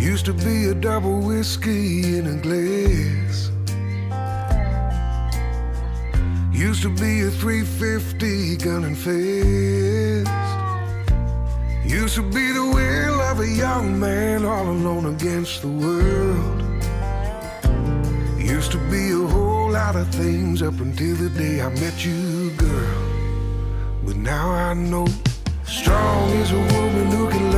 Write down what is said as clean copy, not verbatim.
Used to be a double whiskey in a glass. Used to be a 350 gunning fast. Used to be the will of a young man all alone against the world. Used to be a whole lot of things up until the day I met you, girl. But now I know strong is a woman who can